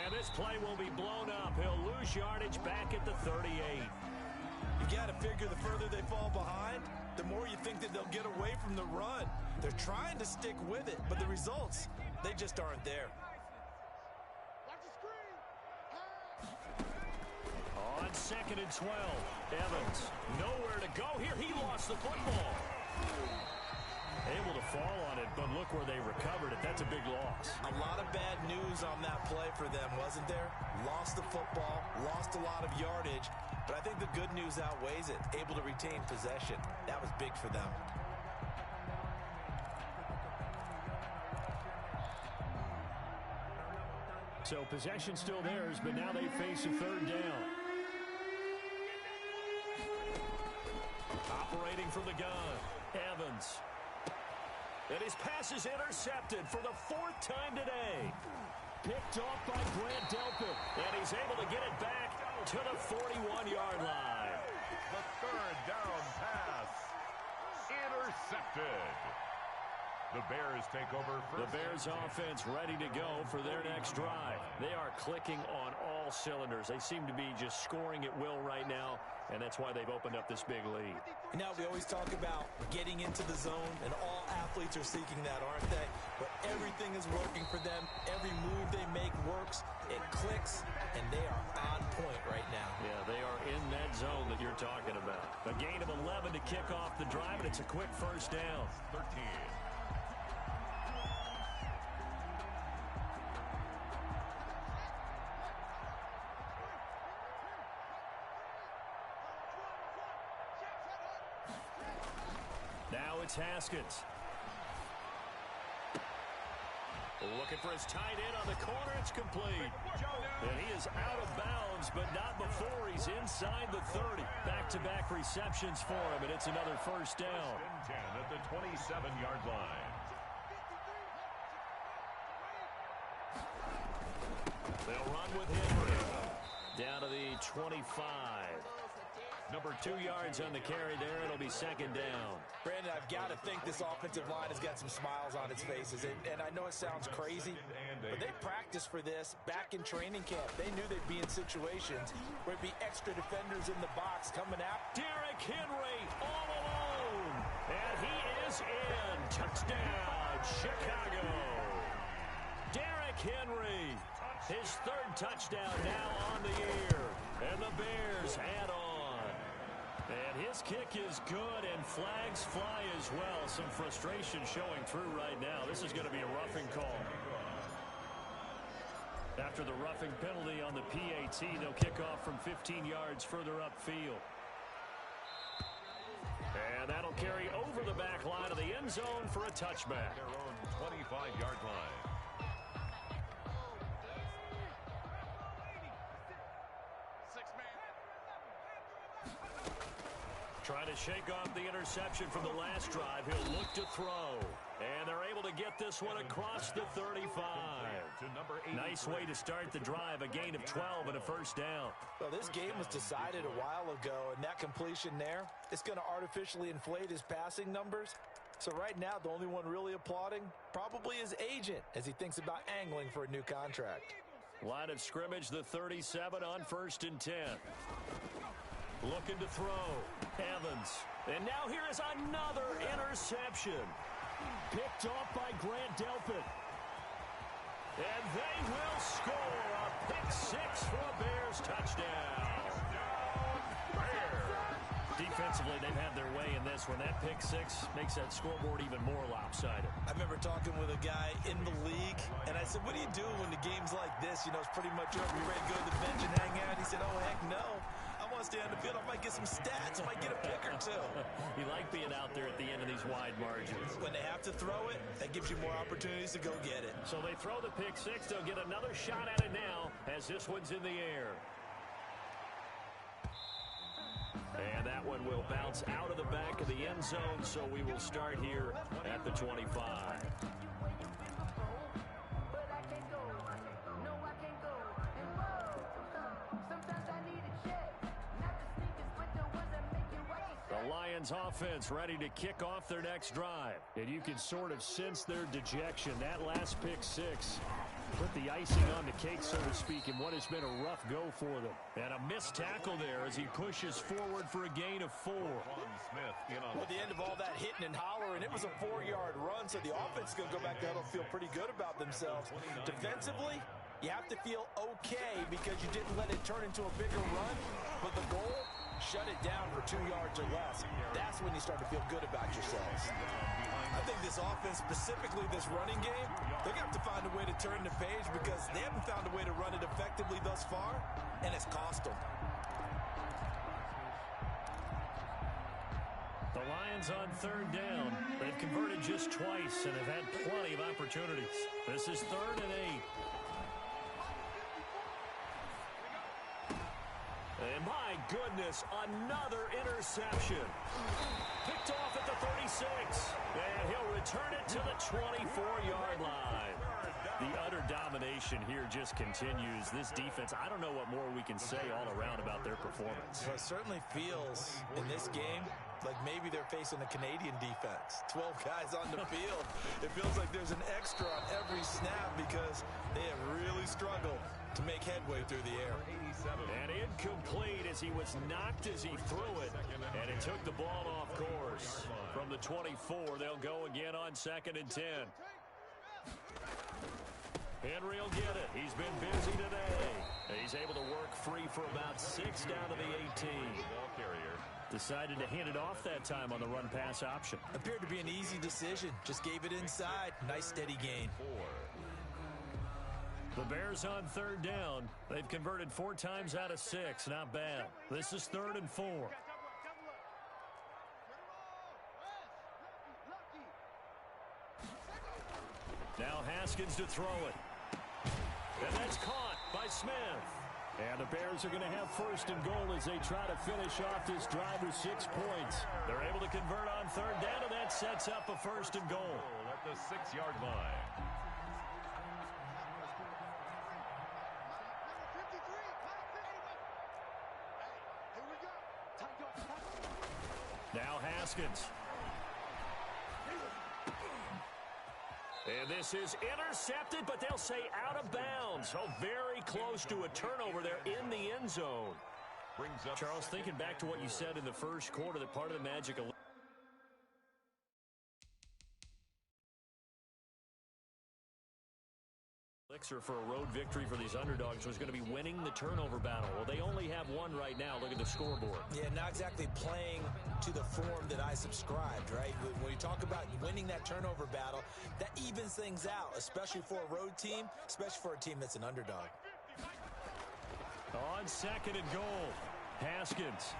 And this play will be blown up. He'll lose yardage back at the 38. You got to figure the further they fall behind, the more you think that they'll get away from the run. They're trying to stick with it, but the results, they just aren't there. On 2nd and 12, Evans nowhere to go here. He lost the football. Able to fall on it, but look where they recovered it. That's a big loss. A lot of bad news on that play for them, wasn't there? Lost the football, lost a lot of yardage, but I think the good news outweighs it. Able to retain possession. That was big for them. So possession still theirs, but now they face a 3rd down. Operating from the gun, Evans. And his pass is intercepted for the 4th time today. Picked off by Grant Delpit. And he's able to get it back to the 41-yard line. The 3rd down pass. Intercepted. The Bears take over first. The Bears offense ready to go for their next drive. They are clicking on all cylinders. They seem to be just scoring at will right now, and that's why they've opened up this big lead. Now, we always talk about getting into the zone, and all athletes are seeking that, aren't they? But everything is working for them. Every move they make works. It clicks, and they are on point right now. Yeah, they are in that zone that you're talking about. A gain of 11 to kick off the drive, and it's a quick 1st down. 13. Now it's Haskins. Looking for his tight end on the corner. It's complete. And he is out of bounds, but not before he's inside the 30. Back-to-back receptions for him, and it's another 1st down. 10 at the 27-yard line. They'll run with Henry. Down to the 25. Number 2 yards on the carry there. It'll be second down. Brandon, I've got to think this offensive line has got some smiles on its faces. And I know it sounds crazy, but they practiced for this back in training camp. They knew they'd be in situations where it'd be extra defenders in the box coming out. Derrick Henry all alone. And he is in. Touchdown, Chicago. Derrick Henry, his 3rd touchdown now on the year. And the Bears add on. And his kick is good, and flags fly as well. Some frustration showing through right now. This is going to be a roughing call. After the roughing penalty on the PAT, they'll kick off from 15 yards further upfield. And that'll carry over the back line of the end zone for a touchback. Their own 25-yard line. Trying to shake off the interception from the last drive. He'll look to throw. And they're able to get this one across the 35. Nice way to start the drive. A gain of 12 and a first down. Well, this game was decided a while ago, and that completion there, it's going to artificially inflate his passing numbers. So right now, the only one really applauding probably his agent as he thinks about angling for a new contract. Line of scrimmage, the 37 on 1st and 10. Looking to throw. Evans. And now here is another interception. Picked off by Grant Delpit. And they will score a pick 6 for a Bears touchdown. Defensively, they've had their way in this one. That pick 6 makes that scoreboard even more lopsided. I remember talking with a guy in the league, and I said, what do you do when the game's like this? You know, it's pretty much over. You ready to go to the bench and hang out? He said, oh, heck no. I want to stay on the field. I might get some stats. I might get a pick or two. You like being out there at the end of these wide margins. When they have to throw it, that gives you more opportunities to go get it. So they throw the pick 6. They'll get another shot at it now as this one's in the air. And that one will bounce out of the back of the end zone, so we will start here at the 25. The Lions offense ready to kick off their next drive. And you can sort of sense their dejection. That last pick 6 put the icing on the cake, so to speak, in what has been a rough go for them. And a missed tackle there as he pushes forward for a gain of 4. At the end of all that hitting and hollering, it was a 4-yard run, so the offense is going to go back to huddle, feel pretty good about themselves. Defensively, you have to feel okay because you didn't let it turn into a bigger run, but the goal, shut it down for 2 yards or less. That's when you start to feel good about yourselves. I think this offense, specifically this running game, they're going to have to find a way to turn the page because they haven't found a way to run it effectively thus far, and it's cost them. The Lions on 3rd down. They've converted just twice and have had plenty of opportunities. This is 3rd and 8. And my goodness, another interception. Picked off at the 36. And he'll return it to the 24-yard line. The utter domination here just continues. This defense, I don't know what more we can say all around about their performance. Well, it certainly feels in this game like maybe they're facing the Canadian defense. 12 guys on the field. It feels like there's an extra on every snap because they have really struggled to make headway through the air. And incomplete as he was knocked as he threw it. And it took the ball off course. From the 24, they'll go again on 2nd and 10. Henry will get it. He's been busy today. He's able to work free for about 6 down to the 18. Ball carrier decided to hand it off that time on the run-pass option. Appeared to be an easy decision. Just gave it inside. Nice steady gain. The Bears on 3rd down. They've converted 4 times out of 6. Not bad. This is 3rd and 4. Now Haskins to throw it. And that's caught by Smith. And the Bears are going to have 1st and goal as they try to finish off this drive with 6 points. They're able to convert on 3rd down, and that sets up a 1st and goal. At the 6-yard line. Now Haskins. And this is intercepted, but they'll say out of bounds. Oh, very close to a turnover there in the end zone. Charles, thinking back to what you said in the first quarter, that part of the magic elixir for a road victory for these underdogs was going to be winning the turnover battle. Well, they only have one right now. Look at the scoreboard. Yeah, not exactly playing to the form that I subscribed, right? When you talk about winning that turnover battle, that evens things out, especially for a road team, especially for a team that's an underdog. On second and goal, Haskins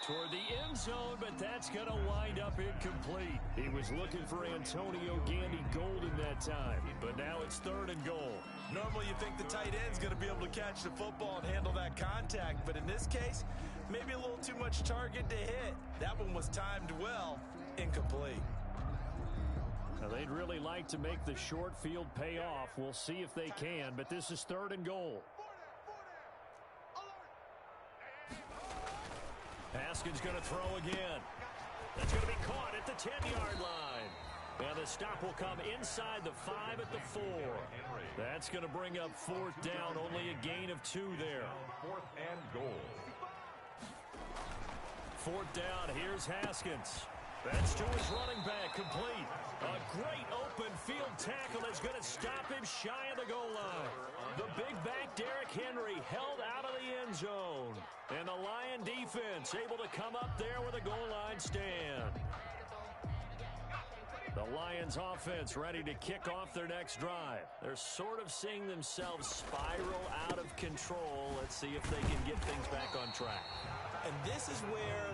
toward the end zone, but that's going to wind up incomplete. He was looking for Antonio Gandy Golden that time, but now it's third and goal. Normally you think the tight end's going to be able to catch the football and handle that contact, but in this case, maybe a little too much target to hit. That one was timed well, incomplete. Now, they'd really like to make the short field pay off. We'll see if they can, but this is third and goal. Haskins going to throw again. That's going to be caught at the 10-yard line. And the stop will come inside the 5 at the 4. That's going to bring up fourth down. Only a gain of 2 there. Fourth and goal. Fourth down. Here's Haskins. That's to his running back, complete. A great open field tackle that's going to stop him shy of the goal line. The big back, Derrick Henry, held out of the end zone. And the Lion defense able to come up there with a goal line stand. The Lions offense ready to kick off their next drive. They're sort of seeing themselves spiral out of control. Let's see if they can get things back on track. And this is where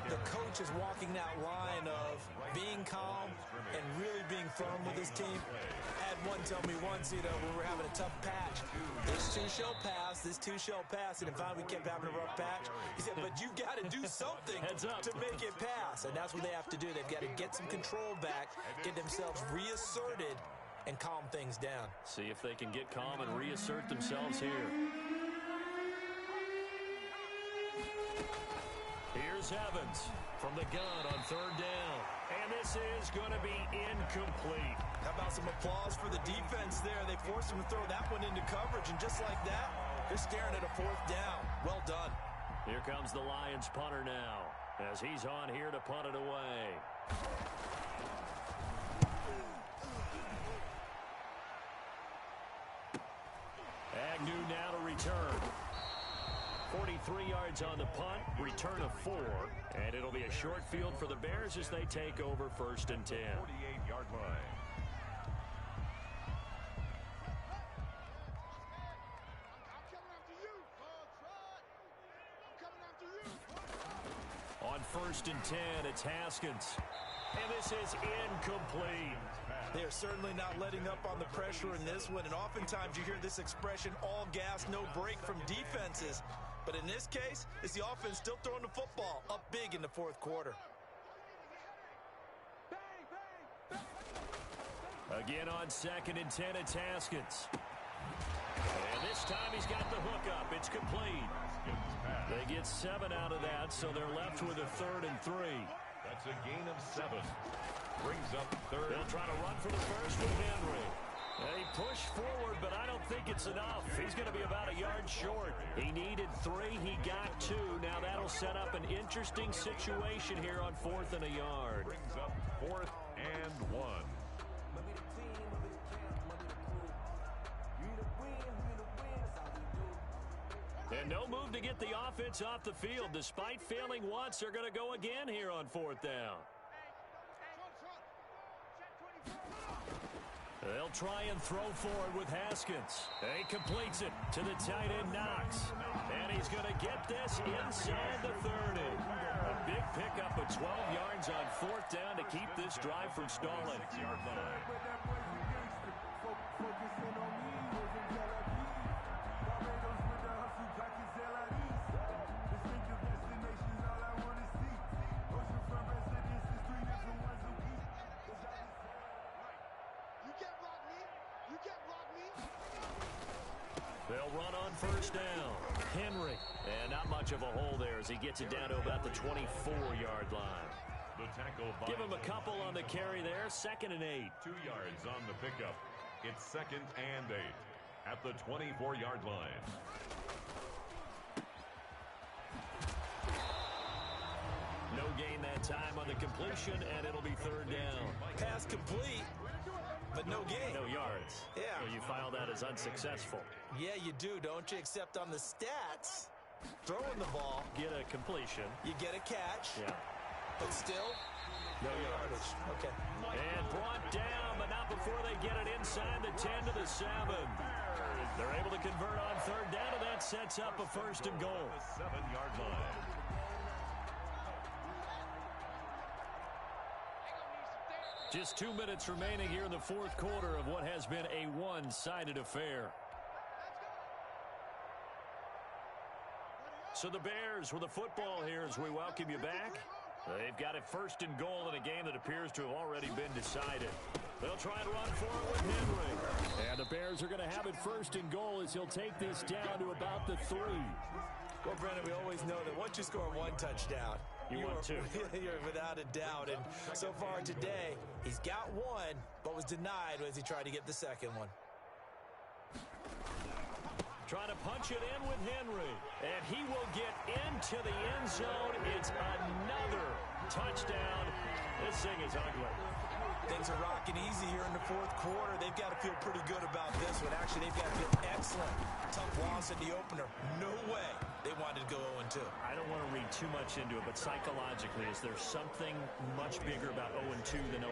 the coach is walking that line of being calm and really being firm with his team. I had one tell me once, when we were having a tough patch, this two shall pass, and then finally we kept having a rough patch. He said, but you got to do something to make it pass, and that's what they have to do. They've got to get some control back, get themselves reasserted, and calm things down. See if they can get calm and reassert themselves here. Here's Evans from the gun on third down. And this is going to be incomplete. How about some applause for the defense there? They forced him to throw that one into coverage, and just like that, they're staring at a fourth down. Well done. Here comes the Lions punter now, as he's on here to punt it away. Agnew now to return. 43 yards on the punt, return of 4, and it'll be a short field for the Bears as they take over first and 10. 48-yard line. On first and 10, it's Haskins. And this is incomplete. They're certainly not letting up on the pressure in this one, and oftentimes you hear this expression, all gas, no break from defenses. But in this case, it's the offense still throwing the football up big in the fourth quarter. Again on second and 10, it's Haskins. And this time he's got the hook up. It's complete. They get 7 out of that, so they're left with a third and 3. That's a gain of 7. Brings up third. They'll try to run for the first with Henry. He pushed forward, but I don't think it's enough. He's going to be about a yard short. He needed 3. He got 2. Now that'll set up an interesting situation here on fourth and a yard. Brings up fourth and 1. And no move to get the offense off the field. Despite failing once, they're going to go again here on fourth down. They'll try and throw forward with Haskins. He completes it to the tight end, Knox. And he's going to get this inside the 30. A big pickup of 12 yards on fourth down to keep this drive from stalling. 6-yard line. They'll run on first down. Henry. And not much of a hole there as he gets it down to about the 24-yard line. The tackle by Give him a couple on the carry there. 2nd and 8. 2 yards on the pickup. It's 2nd and 8 at the 24-yard line. No gain that time on the completion, and it'll be 3rd down. Pass complete, but no gain. No yards. Yeah. So you file that as unsuccessful. Yeah, you do, don't you? Except on the stats, throwing the ball, Get a completion. you get a catch, Yeah. but still, no yardage. Okay. And brought down, but not before they get it inside the 10 to the 7. They're able to convert on 3rd down, and that sets up a 1st and goal. The 7-yard line. Just 2 minutes remaining here in the 4th quarter of what has been a one-sided affair. So the Bears with the football here as we welcome you back. They've got it 1st and goal in a game that appears to have already been decided. They'll try and run for it with Henry. And the Bears are going to have it 1st and goal as he'll take this down to about the 3. Well, Brandon, we always know that once you score 1 touchdown, You want 2. You're without a doubt. And so far today, he's got 1, but was denied as he tried to get the 2nd one. Trying to punch it in with Henry. And he will get into the end zone. It's another touchdown. This thing is ugly. Things are rocking easy here in the 4th quarter. They've got to feel pretty good about this one. Actually, they've got to feel excellent. Tough loss in the opener. No way they wanted to go 0-2. I don't want to read too much into it, but psychologically, is there something much bigger about 0-2 than 0-1?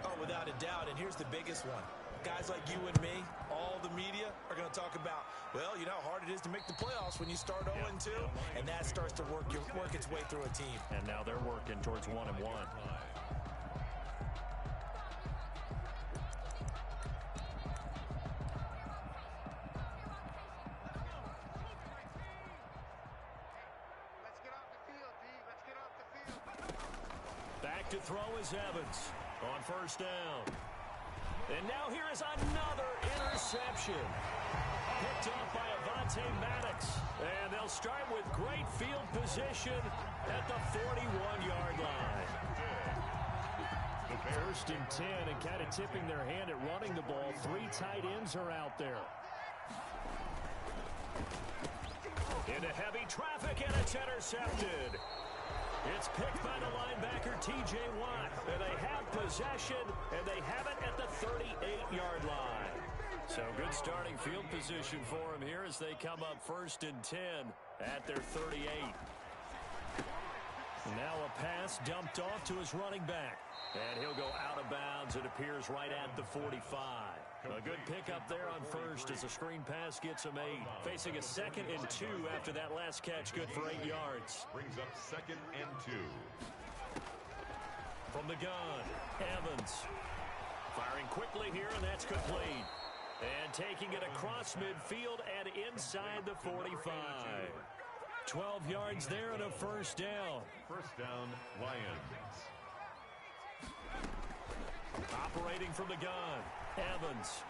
Oh, without a doubt. And here's the biggest one. Guys like you and me, all the media, are going to talk about, well, you know how hard it is to make the playoffs when you start 0-2, and that starts to work its way through a team. And now they're working towards 1-1. Back to throw is Evans on 1st down. And now here is another interception. Picked up by Avonte Maddox. And they'll start with great field position at the 41-yard line. 1st and 10, and kind of tipping their hand at running the ball. 3 tight ends are out there. Into heavy traffic, and it's intercepted. It's picked by the linebacker, T.J. Watt. And they have possession, and they have it at the 38-yard line. So good starting field position for him here as they come up 1st and 10 at their 38. Now a pass dumped off to his running back. And he'll go out of bounds. It appears right at the 45. A good pickup there on 1st as the screen pass gets him 8. Facing a 2nd and 2 after that last catch, good for 8 yards. Brings up 2nd and 2. From the gun, Evans. Firing quickly here, and that's complete. And taking it across midfield and inside the 45. 12 yards there and a 1st down. 1st down, Lions. Operating from the gun, Evans.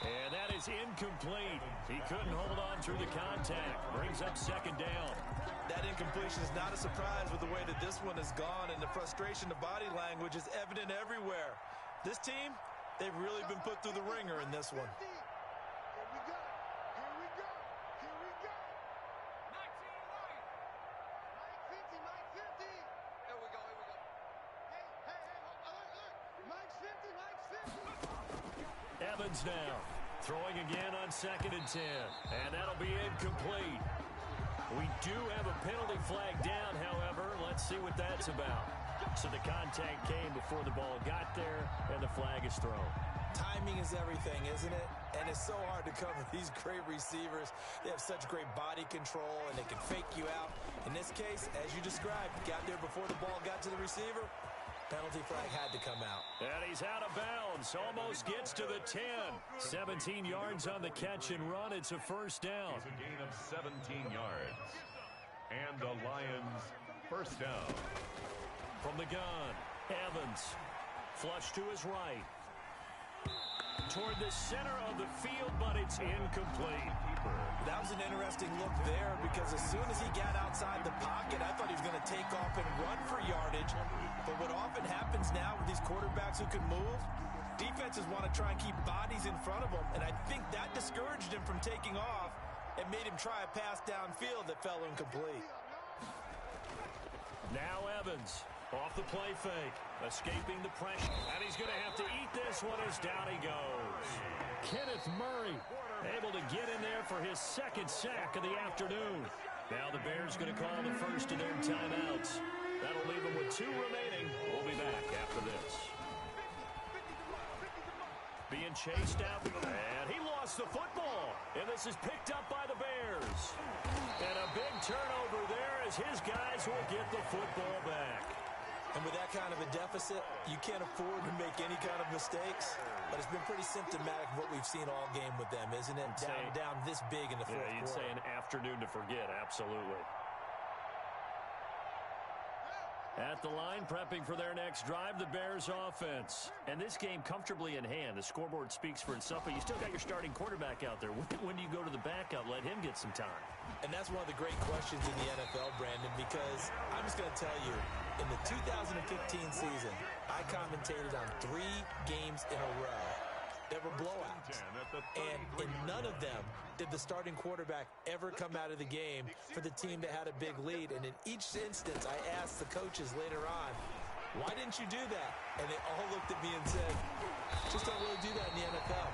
And that is incomplete. He couldn't hold on through the contact. Brings up 2nd down. That incompletion is not a surprise with the way that this one has gone, and the frustration, the body language is evident everywhere. This team, they've really been put through the ringer in this one. Evans now throwing again on 2nd and 10. And that'll be incomplete. We do have a penalty flag down, however. Let's see what that's about. So the contact came before the ball got there, and the flag is thrown. Timing is everything, isn't it? And it's so hard to cover these great receivers. They have such great body control, and they can fake you out. In this case, as you described, got there before the ball got to the receiver. Penalty flag had to come out. And he's out of bounds. Almost gets to the 10. 17 yards on the catch and run. It's a 1st down. It's a gain of 17 yards. And the Lions 1st down. From the gun, Evans. Flush to his right. Toward the center of the field, but it's It's incomplete. That was an interesting look there because as soon as he got outside the pocket, I thought he was going to take off and run for yardage. But what often happens now with these quarterbacks who can move, defenses want to try and keep bodies in front of them, and I think that discouraged him from taking off and made him try a pass downfield that fell incomplete. Now Evans off the play fake, escaping the pressure, and he's going to have to eat this one as down he goes. Kenneth Murray able to get in there for his second sack of the afternoon. Now the Bears going to call the first of their timeouts. That'll leave them with 2 remaining. We'll be back after this. Being chased out, and he lost the football. And this is picked up by the Bears. And a big turnover there as his guys will get the football back. And with that kind of a deficit, you can't afford to make any kind of mistakes. But it's been pretty symptomatic of what we've seen all game with them, isn't it? Down this big in the fourth quarter. You'd say an afternoon to forget, absolutely. At the line, prepping for their next drive, the Bears offense. And this game comfortably in hand. The scoreboard speaks for itself, but you still got your starting quarterback out there. When do you go to the backup? Let him get some time. And that's one of the great questions in the NFL, Brandon, because I'm just going to tell you, in the 2015 season, I commentated on 3 games in a row that were blowouts. And in none of them did the starting quarterback ever come out of the game for the team that had a big lead. And in each instance, I asked the coaches later on, why didn't you do that? And they all looked at me and said, just don't really do that in the NFL.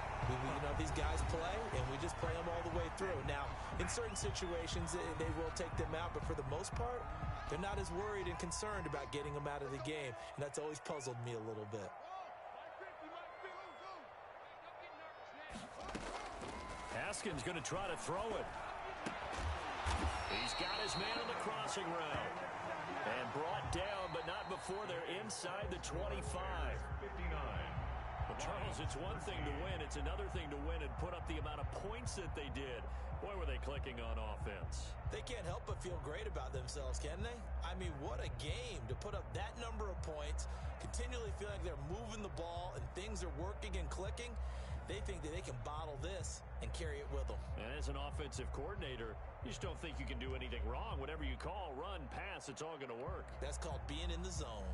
These guys play, and we just play them all the way through. Now, in certain situations, they will take them out, but for the most part, they're not as worried and concerned about getting them out of the game. And that's always puzzled me a little bit. Haskins going to try to throw it. He's got his man on the crossing route. And brought down, but not before they're inside the 25. 59. Well, Charles, it's one thing to win. It's another thing to win and put up the amount of points that they did. Boy, were they clicking on offense. They can't help but feel great about themselves, can they? I mean, what a game to put up that number of points, continually feel like they're moving the ball and things are working and clicking. They think that they can bottle this and carry it with them. And as an offensive coordinator, you just don't think you can do anything wrong. Whatever you call, run, pass, it's all going to work. That's called being in the zone.